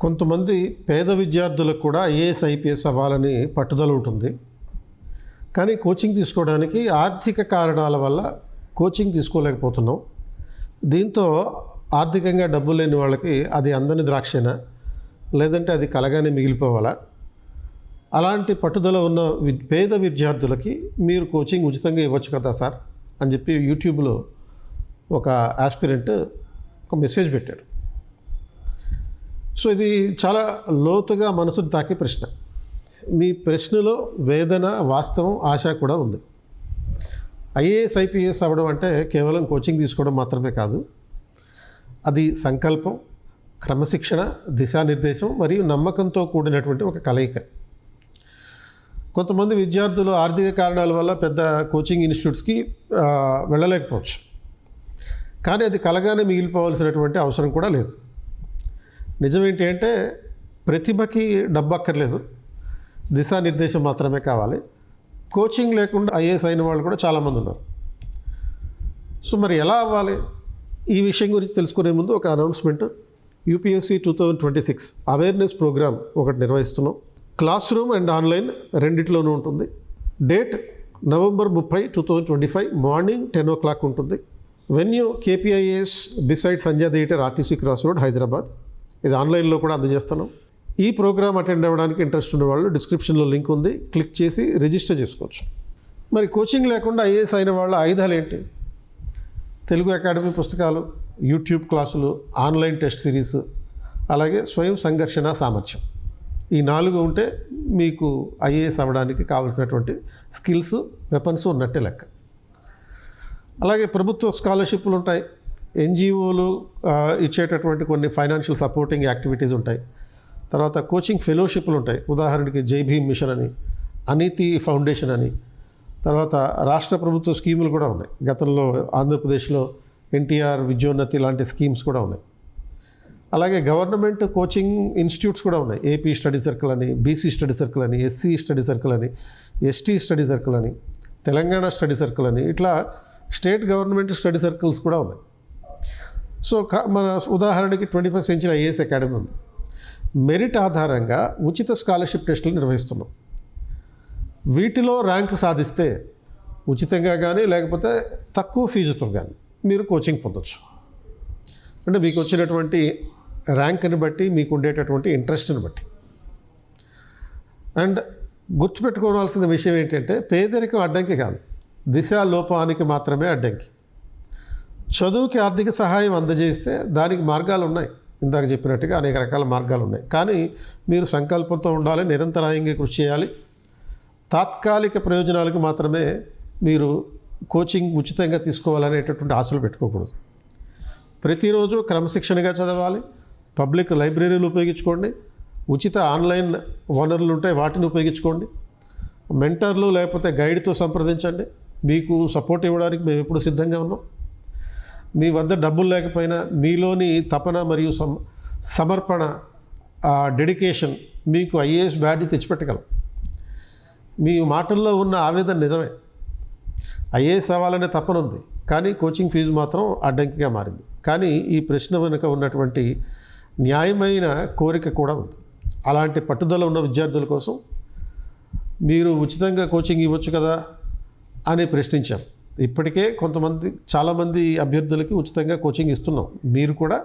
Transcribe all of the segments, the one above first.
కొంతమంది పేద విద్యార్థులకు కూడా ఐఏఎస్ ఐపీఎస్ అవ్వాలని పట్టుదల ఉంటుంది. కానీ కోచింగ్ తీసుకోవడానికి ఆర్థిక కారణాల వల్ల కోచింగ్ తీసుకోలేకపోతున్నాం. దీంతో ఆర్థికంగా డబ్బు లేని వాళ్ళకి అది అందని ద్రాక్షేనా, లేదంటే అది కలగానే మిగిలిపోవాలా? అలాంటి పట్టుదల ఉన్న పేద విద్యార్థులకి మీరు కోచింగ్ ఉచితంగా ఇవ్వచ్చు కదా సార్ అని చెప్పి యూట్యూబ్లో ఒక ఆస్పిరెంట్ ఒక మెసేజ్ పెట్టాడు. సో ఇది చాలా లోతుగా మనసును తాకే ప్రశ్న. మీ ప్రశ్నలో వేదన, వాస్తవం, ఆశ కూడా ఉంది. ఐఏఎస్ ఐపీఎస్ అవ్వడం అంటే కేవలం కోచింగ్ తీసుకోవడం మాత్రమే కాదు. అది సంకల్పం, క్రమశిక్షణ, దిశానిర్దేశం మరియు నమ్మకంతో కూడినటువంటి ఒక కలయిక. కొంతమంది విద్యార్థులు ఆర్థిక కారణాల వల్ల పెద్ద కోచింగ్ ఇన్స్టిట్యూట్స్కి వెళ్ళలేకపోవచ్చు. కానీ అది కలగానే మిగిలిపోవాల్సినటువంటి అవసరం కూడా లేదు. నిజమేంటి అంటే ప్రతిభకి డబ్బు అక్కర్లేదు, దిశానిర్దేశం మాత్రమే కావాలి. కోచింగ్ లేకుండా ఐఏఎస్ అయిన వాళ్ళు కూడా చాలామంది ఉన్నారు. సో మరి ఎలా అవ్వాలి? ఈ విషయం గురించి తెలుసుకునే ముందు ఒక అనౌన్స్మెంట్. యూపీఎస్సీ 2026 అవేర్నెస్ ప్రోగ్రామ్ ఒకటి నిర్వహిస్తున్నాం. క్లాస్ రూమ్ అండ్ ఆన్లైన్ రెండిట్లోనూ ఉంటుంది. డేట్ November 30, 2025 మార్నింగ్ 10 o'clock ఉంటుంది. Venue KPIS beside Sanjay theatre, RTC cross road, Hyderabad. ఇది ఆన్లైన్లో కూడా అందజేస్తున్నాం. ఈ ప్రోగ్రామ్ అటెండ్ అవ్వడానికి ఇంట్రెస్ట్ ఉన్న వాళ్ళు డిస్క్రిప్షన్లో లింక్ ఉంది, క్లిక్ చేసి రిజిస్టర్ చేసుకోవచ్చు. మరి కోచింగ్ లేకుండా ఐఏఎస్ అయిన వాళ్ళ ఆయుధాలు ఏంటి? తెలుగు అకాడమీ పుస్తకాలు, యూట్యూబ్ క్లాసులు, ఆన్లైన్ టెస్ట్ సిరీస్, అలాగే స్వయం సంఘర్షణ సామర్థ్యం. ఈ 4 ఉంటే మీకు ఐఏఎస్ అవ్వడానికి కావాల్సినటువంటి స్కిల్స్, వెపన్స్ ఉన్నట్టే లెక్క. అలాగే ప్రభుత్వ స్కాలర్షిప్లు ఉంటాయి, ఎన్జిఓలు ఇచ్చేటటువంటి కొన్ని ఫైనాన్షియల్ సపోర్టింగ్ యాక్టివిటీస్ ఉంటాయి. తర్వాత కోచింగ్ ఫెలోషిప్లు ఉంటాయి. ఉదాహరణకి జై భీమ్ మిషన్ అని, అనీతి ఫౌండేషన్ అని, తర్వాత రాష్ట్ర ప్రభుత్వ స్కీములు కూడా ఉన్నాయి. గతంలో ఆంధ్రప్రదేశ్లో ఎన్టీఆర్ విద్యోన్నతి లాంటి స్కీమ్స్ కూడా ఉన్నాయి. అలాగే గవర్నమెంట్ కోచింగ్ ఇన్స్టిట్యూట్స్ కూడా ఉన్నాయి. ఏపీ స్టడీ సర్కిల్ అని, బీసీ స్టడీ సర్కిల్ అని, ఎస్సీ స్టడీ సర్కిల్ అని, ఎస్టీ స్టడీ సర్కిల్ అని, తెలంగాణ స్టడీ సర్కిల్ అని, ఇట్లా స్టేట్ గవర్నమెంట్ స్టడీ సర్కిల్స్ కూడా ఉన్నాయి. సో మన ఉదాహరణకి 21st సెంచరీ ఐఏఎస్ అకాడమీ ఉంది. మెరిట్ ఆధారంగా ఉచిత స్కాలర్షిప్ టెస్టులు నిర్వహిస్తున్నాం. వీటిలో ర్యాంక్ సాధిస్తే ఉచితంగా కానీ లేకపోతే తక్కువ ఫీజుతో కానీ మీరు కోచింగ్ పొందొచ్చు. అంటే మీకు వచ్చినటువంటి ర్యాంక్ని బట్టి, మీకు ఉండేటటువంటి ఇంట్రెస్ట్ని బట్టి. అండ్ గుర్తుపెట్టుకోవాల్సిన విషయం ఏంటంటే పేదరికం అడ్డంకి కాదు, దిశా లోపానికి మాత్రమే అడ్డంకి. చదువుకి ఆర్థిక సహాయం అందజేస్తే దానికి మార్గాలు ఉన్నాయి. ఇందాక చెప్పినట్టుగా అనేక రకాల మార్గాలు ఉన్నాయి. కానీ మీరు సంకల్పంతో ఉండాలి, నిరంతరాయంగా కృషి చేయాలి. తాత్కాలిక ప్రయోజనాలకు మాత్రమే మీరు కోచింగ్ ఉచితంగా తీసుకోవాలనేటటువంటి ఆశలు పెట్టుకోకూడదు. ప్రతిరోజు క్రమశిక్షణగా చదవాలి. పబ్లిక్ లైబ్రరీలు ఉపయోగించుకోండి. ఉచిత ఆన్లైన్ వనరులు ఉంటాయి, వాటిని ఉపయోగించుకోండి. మెంటర్లు లేకపోతే గైడ్తో సంప్రదించండి. మీకు సపోర్ట్ ఇవ్వడానికి మేము ఎప్పుడు సిద్ధంగా ఉన్నాం. మీ వద్ద డబ్బులు లేకపోయినా మీలోని తపన మరియు సమర్పణ, డెడికేషన్ మీకు ఐఏఎస్ బ్యాడ్జ్ తెచ్చిపెట్టగలం. మీ మాటల్లో ఉన్న ఆవేదన నిజమే. ఐఏఎస్ అవ్వాలనే తపన ఉంది, కానీ కోచింగ్ ఫీజు మాత్రం అడ్డంకిగా మారింది. కానీ ఈ ప్రశ్న వెనుక ఉన్నటువంటి న్యాయమైన కోరిక కూడా ఉంది. అలాంటి పట్టుదల ఉన్న విద్యార్థుల కోసం మీరు ఉచితంగా కోచింగ్ ఇవ్వచ్చు కదా అని ప్రశ్నించాం. ఇప్పటికే చాలామంది అభ్యర్థులకి ఉచితంగా కోచింగ్ ఇస్తున్నాం. మీరు కూడా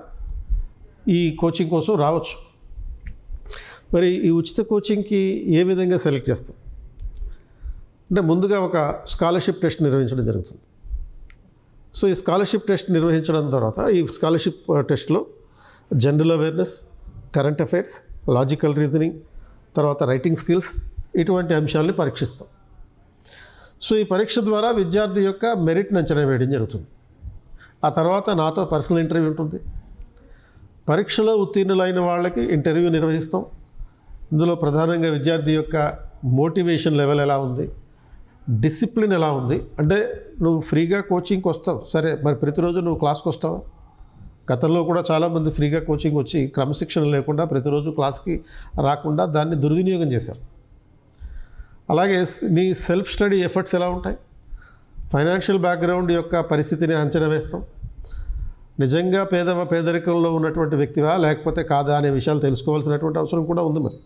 ఈ కోచింగ్ కోసం రావచ్చు. మరి ఈ ఉచిత కోచింగ్కి ఏ విధంగా సెలెక్ట్ చేస్తాం అంటే ముందుగా ఒక స్కాలర్షిప్ టెస్ట్ నిర్వహించడం జరుగుతుంది. సో ఈ స్కాలర్షిప్ టెస్ట్ నిర్వహించడం తర్వాత ఈ స్కాలర్షిప్ టెస్ట్లో general awareness, current affairs, logical reasoning, తర్వాత రైటింగ్ స్కిల్స్, ఇటువంటి అంశాలని పరీక్షిస్తాం. సో ఈ పరీక్ష ద్వారా విద్యార్థి యొక్క మెరిట్ని అంచనా వేయడం జరుగుతుంది. ఆ తర్వాత నాతో పర్సనల్ ఇంటర్వ్యూ ఉంటుంది. పరీక్షలో ఉత్తీర్ణులైన వాళ్ళకి ఇంటర్వ్యూ నిర్వహిస్తాం. ఇందులో ప్రధానంగా విద్యార్థి యొక్క మోటివేషన్ లెవెల్ ఎలా ఉంది, డిసిప్లిన్ ఎలా ఉంది. అంటే నువ్వు ఫ్రీగా కోచింగ్కి వస్తావు, సరే, మరి ప్రతిరోజు నువ్వు క్లాస్కి వస్తావా? గతంలో కూడా చాలామంది ఫ్రీగా కోచింగ్ వచ్చి క్రమశిక్షణ లేకుండా ప్రతిరోజు క్లాస్కి రాకుండా దాన్ని దుర్వినియోగం చేశారు. అలాగే నీ సెల్ఫ్ స్టడీ ఎఫర్ట్స్ ఎలా ఉంటాయి, ఫైనాన్షియల్ బ్యాక్గ్రౌండ్ యొక్క పరిస్థితిని అంచనా వేస్తాం. నిజంగా పేదరికంలో ఉన్నటువంటి వ్యక్తివా లేకపోతే కాదా అనే విషయాలు తెలుసుకోవాల్సినటువంటి అవసరం కూడా ఉంది మరి.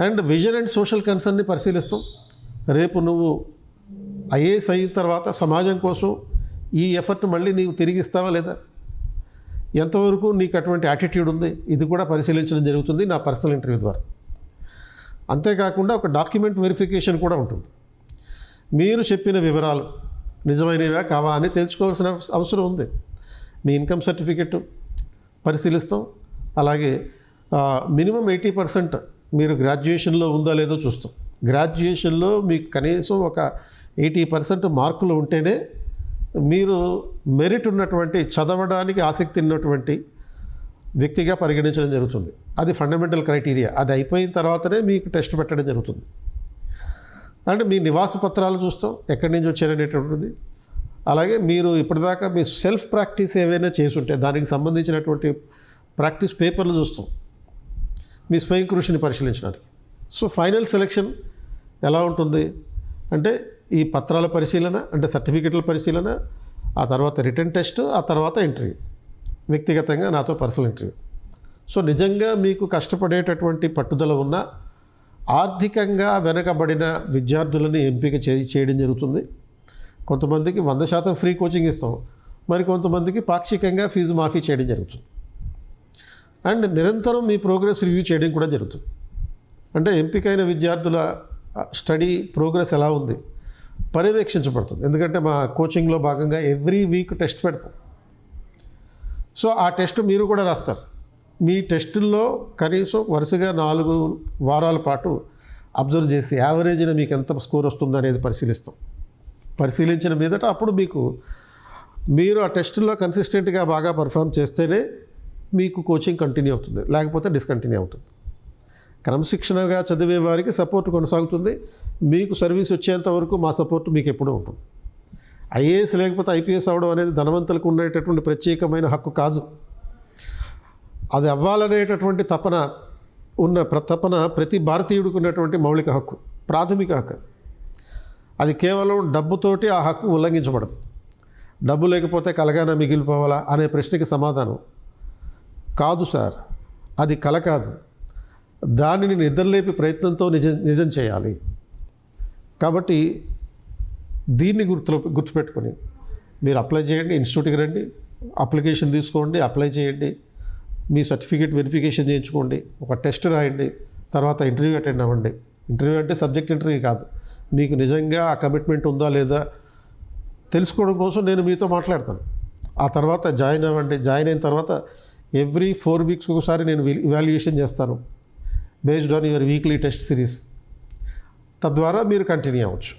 అండ్ విజన్ అండ్ సోషల్ కన్సర్న్ని పరిశీలిస్తాం. రేపు నువ్వు ఐఏఎస్ అయిన తర్వాత సమాజం కోసం ఈ ఎఫర్ట్ మళ్ళీ నీవు తిరిగి ఇస్తావా లేదా, ఎంతవరకు నీకు అటువంటి యాటిట్యూడ్ ఉంది, ఇది కూడా పరిశీలించడం జరుగుతుంది నా పర్సనల్ ఇంటర్వ్యూ ద్వారా. అంతేకాకుండా ఒక డాక్యుమెంట్ వెరిఫికేషన్ కూడా ఉంటుంది. మీరు చెప్పిన వివరాలు నిజమైనవా కావా అని తెలుసుకోవాల్సిన అవసరం ఉంది. మీ ఇన్కమ్ సర్టిఫికెట్ పరిశీలిస్తాం. అలాగే మినిమం 80% మీరు గ్రాడ్యుయేషన్లో ఉందా లేదో చూస్తాం. గ్రాడ్యుయేషన్లో మీకు కనీసం ఒక 80% మార్కులు ఉంటేనే మీరు మెరిట్ ఉన్నటువంటి, చదవడానికి ఆసక్తి ఉన్నటువంటి వ్యక్తిగా పరిగణించడం జరుగుతుంది. అది ఫండమెంటల్ క్రైటీరియా. అది అయిపోయిన తర్వాతనే మీకు టెస్ట్ పెట్టడం జరుగుతుంది. అండ్ మీ నివాస పత్రాలు చూస్తాం, ఎక్కడి నుంచి వచ్చారనేటువంటిది. అలాగే మీరు ఇప్పటిదాకా మీ సెల్ఫ్ ప్రాక్టీస్ ఏవైనా చేసుంటే దానికి సంబంధించినటువంటి ప్రాక్టీస్ పేపర్లు చూస్తాం, మీ స్వయం కృషిని పరిశీలించడానికి. సో ఫైనల్ సెలెక్షన్ ఎలా ఉంటుంది అంటే ఈ పత్రాల పరిశీలన, అంటే సర్టిఫికెట్ల పరిశీలన, ఆ తర్వాత రిటన్ టెస్ట్, ఆ తర్వాత ఇంటర్వ్యూ, వ్యక్తిగతంగా నాతో పర్సనల్ ఇంటర్వ్యూ. సో నిజంగా మీకు కష్టపడేటటువంటి పట్టుదల ఉన్న ఆర్థికంగా వెనకబడిన విద్యార్థులని ఎంపిక చేయడం జరుగుతుంది. కొంతమందికి 100% ఫ్రీ కోచింగ్ ఇస్తాం, మరి కొంతమందికి పాక్షికంగా ఫీజు మాఫీ చేయడం జరుగుతుంది. అండ్ నిరంతరం మీ ప్రోగ్రెస్ రివ్యూ చేయడం కూడా జరుగుతుంది. అంటే ఎంపికైన విద్యార్థుల స్టడీ ప్రోగ్రెస్ ఎలా ఉంది పర్యవేక్షించబడుతుంది. ఎందుకంటే మా కోచింగ్లో భాగంగా ఎవ్రీ వీక్ టెస్ట్ పెడతాం. సో ఆ టెస్ట్ మీరు కూడా రాస్తారు. మీ టెస్టుల్లో కనీసం వరుసగా 4 వారాల పాటు అబ్జర్వ్ చేసి యావరేజ్న మీకు ఎంత స్కోర్ వస్తుందో అనేది పరిశీలిస్తాం. పరిశీలించిన మీదట అప్పుడు మీరు ఆ టెస్టుల్లో కన్సిస్టెంట్గా బాగా పర్ఫామ్ చేస్తేనే మీకు కోచింగ్ కంటిన్యూ అవుతుంది, లేకపోతే డిస్కంటిన్యూ అవుతుంది. క్రమశిక్షణగా చదివే వారికి సపోర్ట్ కొనసాగుతుంది. మీకు సర్వీస్ వచ్చేంత వరకు మా సపోర్ట్ మీకు ఎప్పుడూ ఉంటుంది. ఐఏఎస్ లేకపోతే ఐపీఎస్ అవ్వడం అనేది ధనవంతులకు ఉండేటటువంటి ప్రత్యేకమైన హక్కు కాదు. అది అవ్వాలనేటటువంటి తపన ప్రతి భారతీయుడికి ఉన్నటువంటి మౌలిక హక్కు, ప్రాథమిక హక్కు. అది కేవలం డబ్బుతోటి ఆ హక్కు ఉల్లంఘించబడదు. డబ్బు లేకపోతే కలగానే మిగిలిపోవాలా అనే ప్రశ్నకి సమాధానం కాదు సార్, అది కల కాదు, దానిని నిద్రలేపి ప్రయత్నంతో నిజం చేయాలి. కాబట్టి దీన్ని గుర్తుపెట్టుకొని మీరు అప్లై చేయండి, ఇన్స్టిట్యూట్కి రండి, అప్లికేషన్ తీసుకోండి, అప్లై చేయండి, మీ సర్టిఫికేట్ వెరిఫికేషన్ చేయించుకోండి, ఒక టెస్ట్ రాయండి, తర్వాత ఇంటర్వ్యూ అటెండ్ అవ్వండి. ఇంటర్వ్యూ అంటే సబ్జెక్ట్ ఇంటర్వ్యూ కాదు, మీకు నిజంగా ఆ కమిట్మెంట్ ఉందా లేదా తెలుసుకోవడం కోసం నేను మీతో మాట్లాడతాను. ఆ తర్వాత జాయిన్ అవ్వండి. జాయిన్ అయిన తర్వాత ఎవ్రీ 4 వీక్స్కి ఒకసారి నేను ఇవాల్యుయేషన్ చేస్తాను based on your weekly test series. తద్వారా మీరు కంటిన్యూ అవ్వచ్చు.